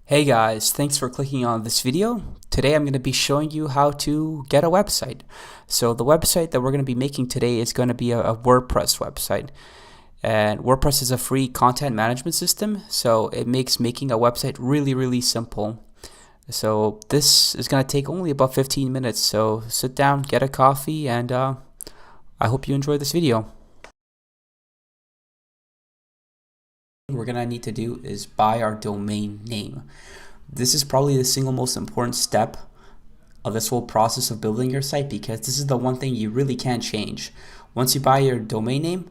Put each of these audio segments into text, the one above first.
Hey guys, thanks for clicking on this video. Today I'm going to be showing you how to get a website. So the website that we're going to be making today is going to be a WordPress website. And WordPress is a free content management system, so it makes making a website really simple. So this is going to take only about 15 minutes, so sit down, get a coffee, and I hope you enjoy this video. We're going to need to do is buy our domain name. This is probably the single most important step of this whole process of building your site, because this is the one thing you really can't change. Once you buy your domain name,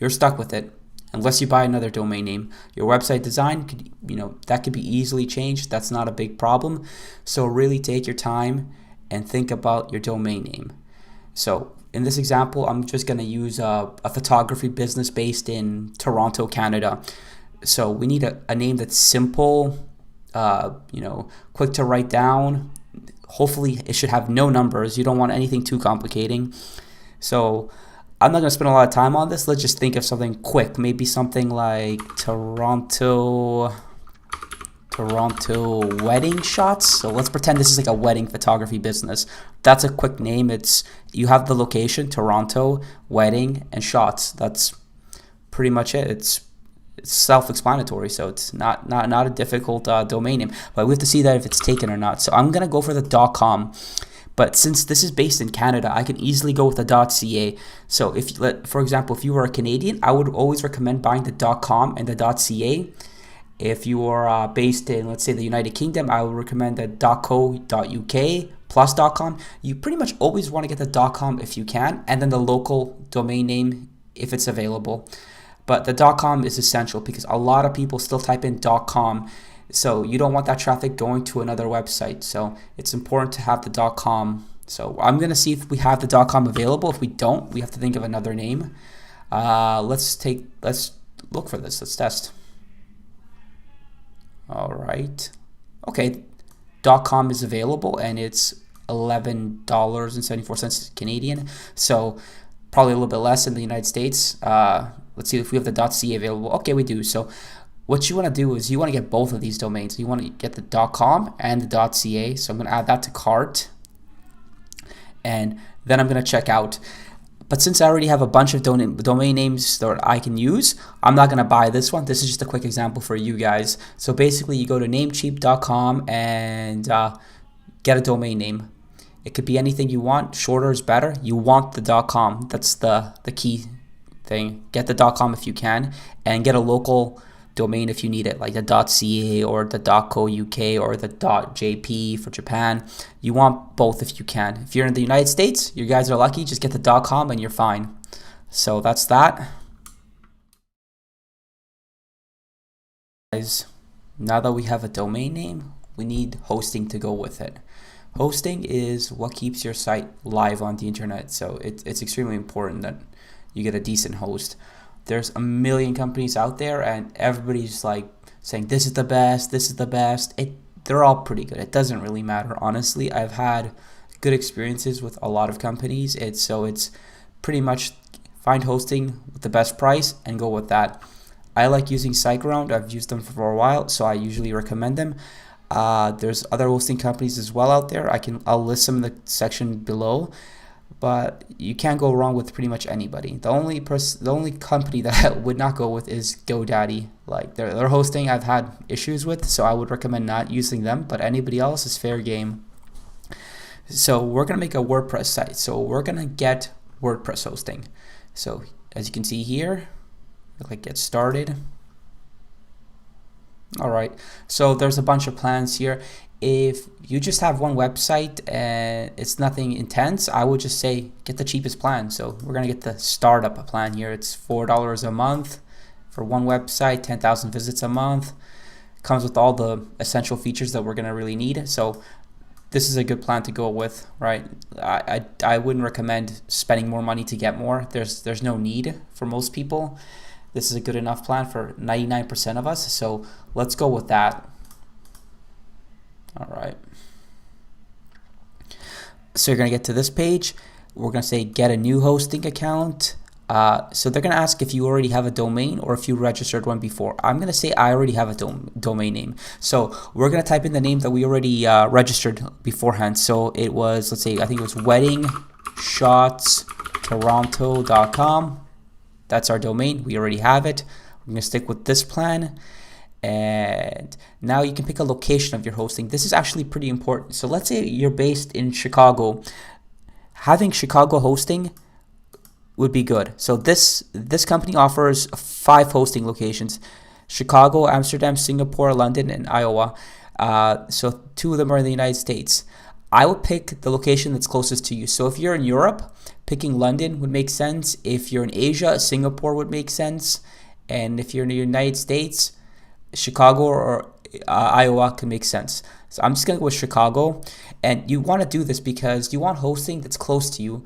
you're stuck with it unless you buy another domain name. Your website design could, that could be easily changed. That's not a big problem. So really take your time and think about your domain name. So in this example, I'm just going to use a photography business based in Toronto, Canada. So we need a name that's simple, quick to write down. Hopefully it should have no numbers. You don't want anything too complicating. So I'm not going to spend a lot of time on this. Let's just think of something quick. Maybe something like Toronto wedding shots. So let's pretend this is like a wedding photography business. That's a quick name. You have the location, Toronto, wedding, and shots. That's pretty much it. It's self-explanatory, so it's not a difficult domain name, but we have to see that if it's taken or not. So I'm gonna go for the .com, but since this is based in Canada, I can easily go with the .ca. So for example, if you were a Canadian, I would always recommend buying the .com and the .ca. If you are based in, let's say, the United Kingdom, I would recommend the .co.uk plus .com. You pretty much always want to get the .com if you can, and then the local domain name if it's available. But the .com is essential because a lot of people still type in .com, so you don't want that traffic going to another website. So it's important to have the .com. So I'm gonna see if we have the .com available. If we don't, we have to think of another name. Let's look for this. Let's test. All right. Okay, .com is available and it's $11.74 Canadian. So probably a little bit less in the United States. Let's see if we have the .ca available. Okay, we do. So what you want to do is you want to get both of these domains. You want to get the .com and the .ca. So I'm going to add that to cart, and then I'm going to check out. But since I already have a bunch of domain names that I can use, I'm not going to buy this one. This is just a quick example for you guys. So basically, you go to namecheap.com and get a domain name. It could be anything you want. Shorter is better. You want the .com. That's the key thing. Get the .com if you can, and get a local domain if you need it, like the .ca or the .co.uk or the .jp for Japan. You want both if you can. If you're in the United States, you guys are lucky. Just get the .com and you're fine. So that's that. Guys, now that we have a domain name, we need hosting to go with it. Hosting is what keeps your site live on the internet, so it's extremely important that you get a decent host. There's a million companies out there and everybody's like saying this is the best, this is the best. They're all pretty good. It doesn't really matter, honestly. I've had good experiences with a lot of companies. It's pretty much find hosting with the best price and go with that. I like using SiteGround. I've used them for a while, so I usually recommend them. There's other hosting companies as well out there. I'll list them in the section below, but you can't go wrong with pretty much anybody. The only company that I would not go with is GoDaddy. Like their hosting I've had issues with, so I would recommend not using them, but anybody else is fair game. So we're gonna make a WordPress site. So we're gonna get WordPress hosting. So as you can see here, click get started. All right, so there's a bunch of plans here. If you just have one website and it's nothing intense, I would just say get the cheapest plan. So we're gonna get the startup plan here. It's $4 a month for one website, 10,000 visits a month. Comes with all the essential features that we're gonna really need. So this is a good plan to go with, right? I wouldn't recommend spending more money to get more. There's no need for most people. This is a good enough plan for 99% of us. So let's go with that. All right. So you're going to get to this page. We're going to say get a new hosting account. So they're going to ask if you already have a domain or if you registered one before. I'm going to say I already have a domain name. So we're going to type in the name that we already registered beforehand. So it was, let's say, I think it was weddingshotstoronto.com. That's our domain. We already have it. We're going to stick with this plan. And now you can pick a location of your hosting. This is actually pretty important. So let's say you're based in Chicago. Having Chicago hosting would be good. So this company offers 5 hosting locations: Chicago, Amsterdam, Singapore, London, and Iowa. So 2 of them are in the United States. I would pick the location that's closest to you. So if you're in Europe, picking London would make sense. If you're in Asia, Singapore would make sense. And if you're in the United States, Chicago or Iowa can make sense. So I'm just going to go with Chicago. And you want to do this because you want hosting that's close to you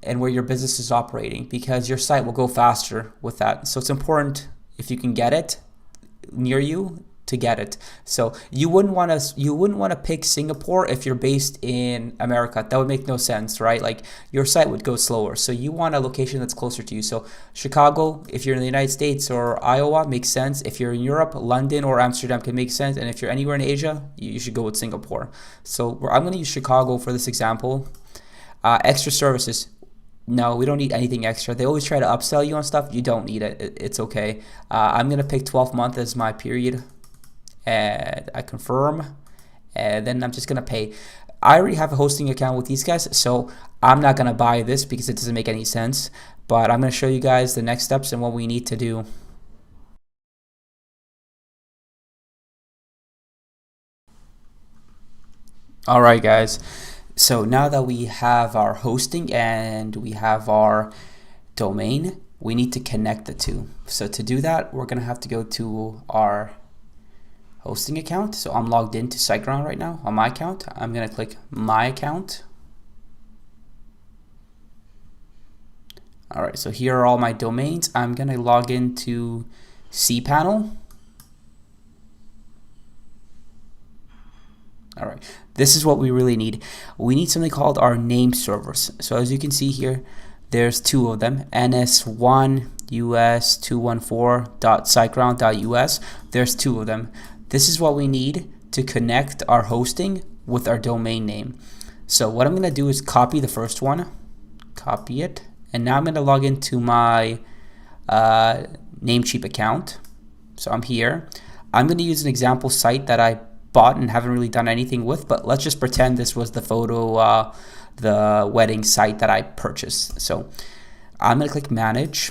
and where your business is operating, because your site will go faster with that. So it's important, if you can get it near you, to get it. So you wouldn't want to pick Singapore if you're based in America. That would make no sense, right? Like your site would go slower. So you want a location that's closer to you. So Chicago, if you're in the United States, or Iowa, makes sense. If you're in Europe, London or Amsterdam can make sense. And if you're anywhere in Asia, you should go with Singapore. So I'm going to use Chicago for this example. Extra services. No, we don't need anything extra. They always try to upsell you on stuff. You don't need it. It's okay. I'm going to pick 12 month as my period. And I confirm. And then I'm just going to pay. I already have a hosting account with these guys, so I'm not going to buy this because it doesn't make any sense. But I'm going to show you guys the next steps and what we need to do. All right, guys. So now that we have our hosting and we have our domain, we need to connect the two. So to do that, we're going to have to go to our hosting account. So I'm logged into SiteGround right now on my account. I'm going to click my account. All right, so here are all my domains. I'm going to log into cPanel. All right, this is what we really need. We need something called our name servers. So as you can see here, there's 2 of them, ns1 us214.siteground.us. There's 2 of them. This is what we need to connect our hosting with our domain name. So what I'm going to do is copy the first one, copy it, and now I'm going to log into my Namecheap account. So I'm here. I'm going to use an example site that I bought and haven't really done anything with, but let's just pretend this was the photo, the wedding site that I purchased. So I'm going to click manage.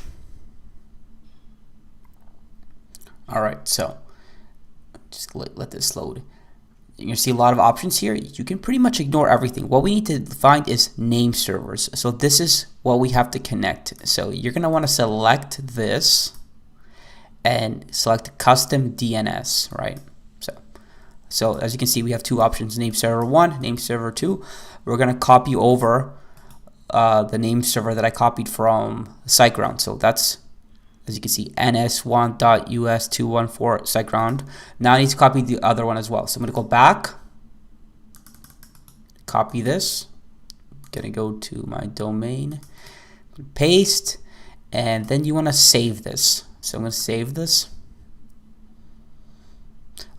All right, so just let this load. You're going to see a lot of options here. You can pretty much ignore everything. What we need to find is name servers. So this is what we have to connect. So you're going to want to select this and select custom DNS, right? So as you can see, we have 2 options: name server 1, name server 2. We're going to copy over the name server that I copied from SiteGround. So that's, as you can see, ns1.us214 SiteGround. Now I need to copy the other one as well. So I'm going to go back, copy this. I'm going to go to my domain, paste, and then you want to save this. So I'm going to save this.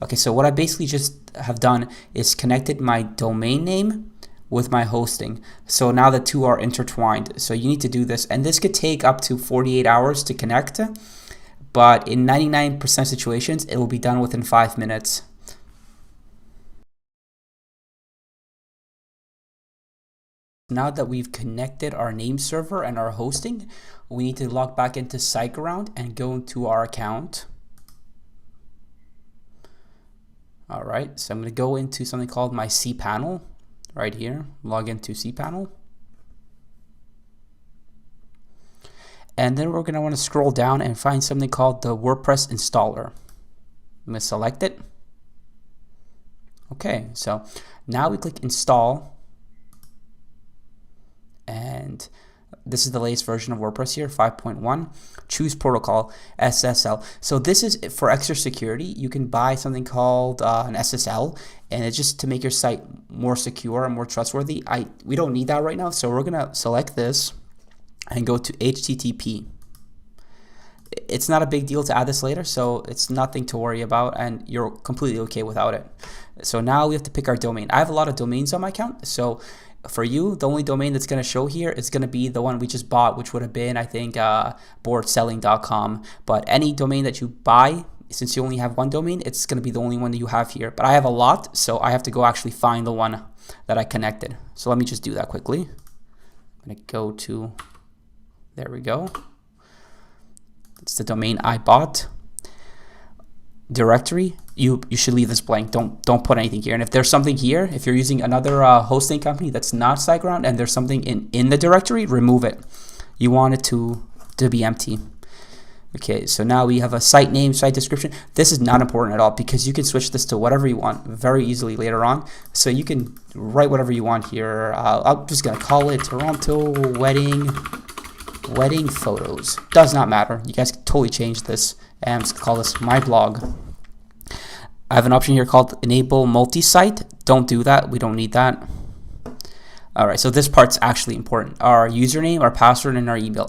Okay, so what I basically just have done is connected my domain name with my hosting. So now the 2 are intertwined. So you need to do this, and this could take up to 48 hours to connect, but in 99% of situations, it will be done within 5 minutes. Now that we've connected our name server and our hosting, we need to log back into SiteGround and go into our account. All right, so I'm going to go into something called my cPanel right here, log into cPanel. And then we're going to want to scroll down and find something called the WordPress installer. I'm going to select it. Okay, so now we click install. And this is the latest version of WordPress here, 5.1. Choose protocol, SSL. So this is for extra security. You can buy something called an SSL, and it's just to make your site more secure and more trustworthy. We don't need that right now, so we're gonna select this. and go to HTTP. It's not a big deal to add this later, so it's nothing to worry about, and you're completely okay without it. So now we have to pick our domain. I have a lot of domains on my account, so for you, the only domain that's going to show here is going to be the one we just bought, which would have been, I think, boardselling.com. But any domain that you buy, since you only have one domain, it's going to be the only one that you have here. But I have a lot, so I have to go actually find the one that I connected. So let me just do that quickly. I'm going to go to, there we go. It's the domain I bought. Directory, you should leave this blank. Don't put anything here. And if there's something here, if you're using another hosting company that's not SiteGround and there's something in the directory, remove it. You want it to be empty. Okay, so now we have a site name, site description. This is not important at all because you can switch this to whatever you want very easily later on. So you can write whatever you want here. I'm just gonna call it Toronto wedding photos. Does not matter. You guys can totally change this. And I'm just gonna call this my blog. I have an option here called enable multi-site. Don't do that. We don't need that. All right, so this part's actually important. Our username, our password, and our email.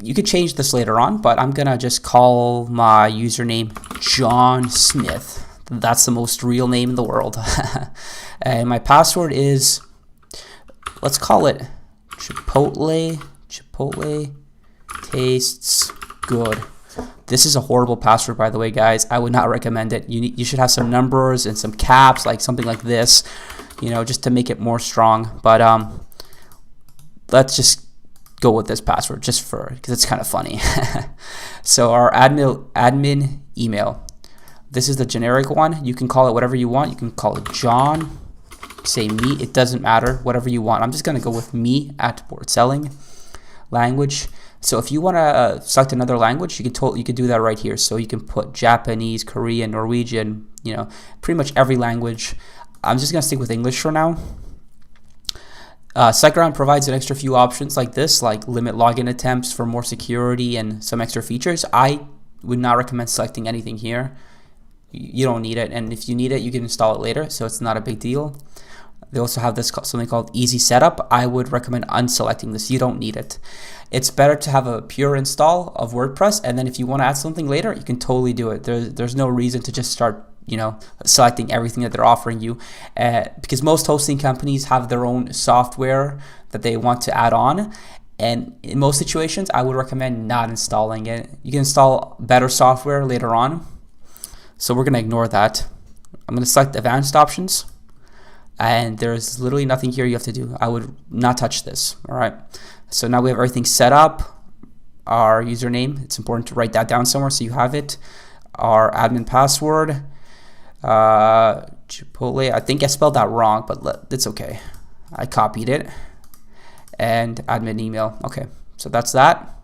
You could change this later on, but I'm gonna just call my username John Smith. That's the most real name in the world. And my password is, let's call it Chipotle tastes good. This is a horrible password, by the way, guys. I would not recommend it. You should have some numbers and some caps, like something like this, just to make it more strong. But let's just go with this password because it's kind of funny. So our admin email. This is the generic one. You can call it whatever you want. You can call it John. Say me. It doesn't matter. Whatever you want. I'm just gonna go with me at Board Selling. Language. So if you want to select another language, you can do that right here. So you can put Japanese, Korean, Norwegian, pretty much every language. I'm just going to stick with English for now. SiteGround provides an extra few options like this, like limit login attempts for more security and some extra features. I would not recommend selecting anything here. You don't need it, and if you need it, you can install it later, so it's not a big deal. They also have this something called Easy Setup. I would recommend unselecting this. You don't need it. It's better to have a pure install of WordPress, and then if you want to add something later, you can totally do it. There's no reason to just start selecting everything that they're offering you, because most hosting companies have their own software that they want to add on, and in most situations, I would recommend not installing it. You can install better software later on, so we're going to ignore that. I'm going to select advanced options. And there's literally nothing here you have to do. I would not touch this. All right. So now we have everything set up. Our username. It's important to write that down somewhere so you have it. Our admin password. Chipotle. I think I spelled that wrong, but it's okay. I copied it. And admin email. Okay. So that's that.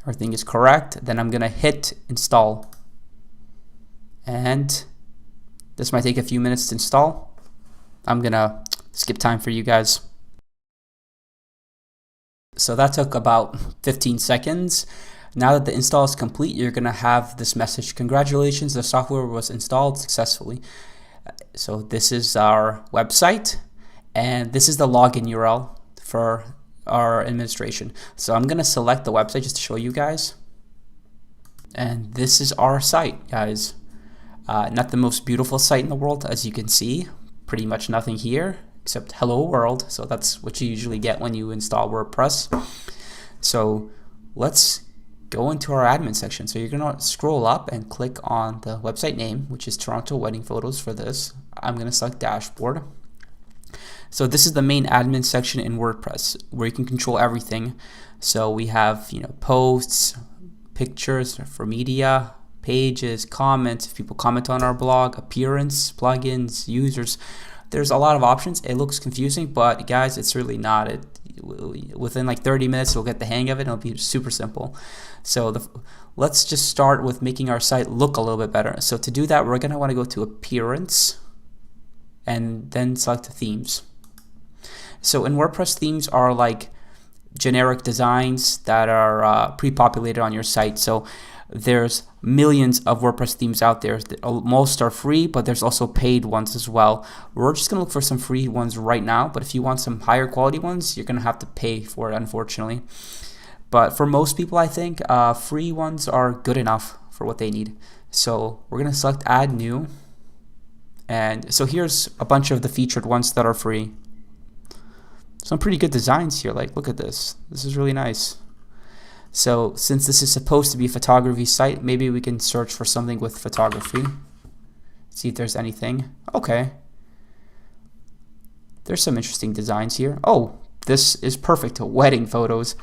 Everything is correct. Then I'm gonna hit install. And this might take a few minutes to install. I'm gonna skip time for you guys. So that took about 15 seconds. Now that the install is complete, you're gonna have this message. Congratulations, the software was installed successfully. So this is our website, and this is the login URL for our administration. So I'm gonna select the website just to show you guys. And this is our site, guys. Not the most beautiful site in the world, as you can see. Pretty much nothing here except hello world. So that's what you usually get when you install WordPress. So let's go into our admin section. So you're gonna scroll up and click on the website name, which is Toronto Wedding Photos for this. I'm gonna select dashboard. So this is the main admin section in WordPress where you can control everything. So we have posts, pictures for media, pages, comments, if people comment on our blog, appearance, plugins, users. There's a lot of options. It looks confusing, but guys, it's really not. Within like 30 minutes, you'll get the hang of it. It'll be super simple. So let's just start with making our site look a little bit better. So to do that, we're going to want to go to appearance and then select themes. So in WordPress, themes are like generic designs that are pre-populated on your site. So there's millions of WordPress themes out there. Most are free, but there's also paid ones as well. We're just going to look for some free ones right now, but if you want some higher quality ones, you're going to have to pay for it, unfortunately. But for most people, I think free ones are good enough for what they need. So we're going to select add new. And so here's a bunch of the featured ones that are free. Some pretty good designs here. Like, look at this. This is really nice. So since this is supposed to be a photography site, maybe we can search for something with photography. See if there's anything. Okay. There's some interesting designs here. Oh, this is perfect. Wedding photos.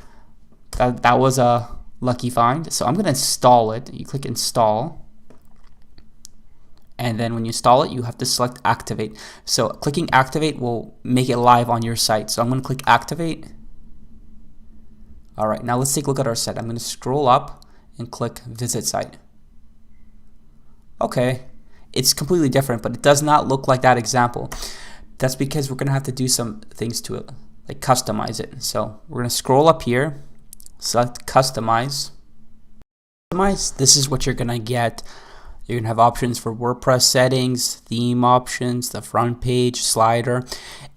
That was a lucky find. So I'm going to install it. You click install. And then when you install it, you have to select activate. So clicking activate will make it live on your site. So I'm going to click activate. All right, now let's take a look at our site. I'm going to scroll up and click visit site. Okay, it's completely different, but it does not look like that example. That's because we're going to have to do some things to it, like customize it. So we're going to scroll up here, select customize. This is what you're going to get. You're going to have options for WordPress settings, theme options, the front page, slider.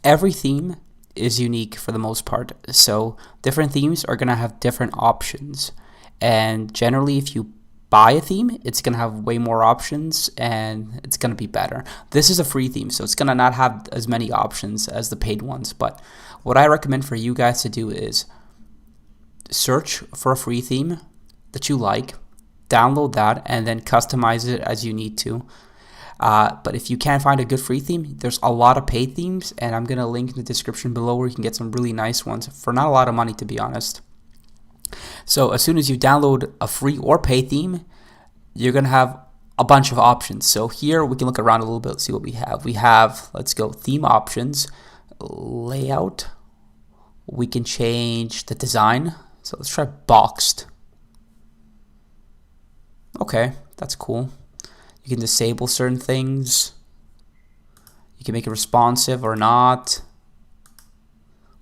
Every theme is unique for the most part. So different themes are going to have different options. And generally, if you buy a theme, it's going to have way more options and it's going to be better. This is a free theme, so it's going to not have as many options as the paid ones. But what I recommend for you guys to do is search for a free theme that you like, download that, and then customize it as you need to. But if you can't find a good free theme, there's a lot of paid themes, and I'm going to link in the description below where you can get some really nice ones for not a lot of money, to be honest. So as soon as you download a free or paid theme, you're going to have a bunch of options. So here we can look around a little bit, see what we have. We have, let's go, theme options, layout. We can change the design. So let's try boxed. Okay, that's cool. You can disable certain things. You can make it responsive or not.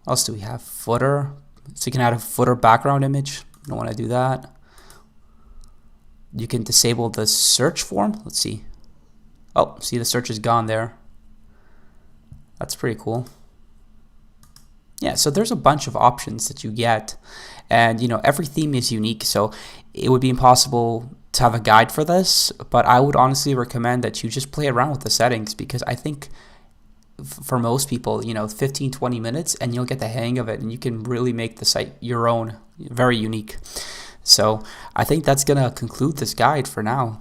What else do we have? Footer. So you can add a footer background image. You don't want to do that. You can disable the search form. Let's see. Oh, see, the search is gone there. That's pretty cool. Yeah, so there's a bunch of options that you get. And, you know, every theme is unique. So it would be impossible to have a guide for this, but I would honestly recommend that you just play around with the settings, because I think for most people, you know, 15-20 minutes and you'll get the hang of it and you can really make the site your own, very unique. So I think that's gonna conclude this guide for now.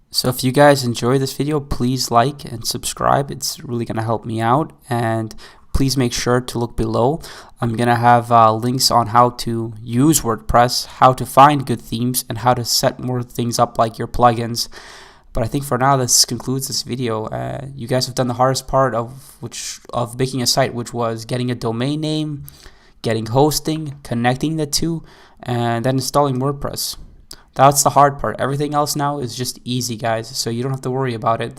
So if you guys enjoy this video, please like and subscribe. It's really gonna help me out, and please make sure to look below. I'm going to have links on how to use WordPress, how to find good themes, and how to set more things up like your plugins. But I think for now, this concludes this video. You guys have done the hardest part of making a site, which was getting a domain name, getting hosting, connecting the two, and then installing WordPress. That's the hard part. Everything else now is just easy, guys. So you don't have to worry about it.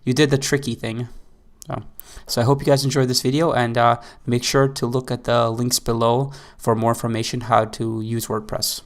You did the tricky thing. So I hope you guys enjoyed this video, and make sure to look at the links below for more information how to use WordPress.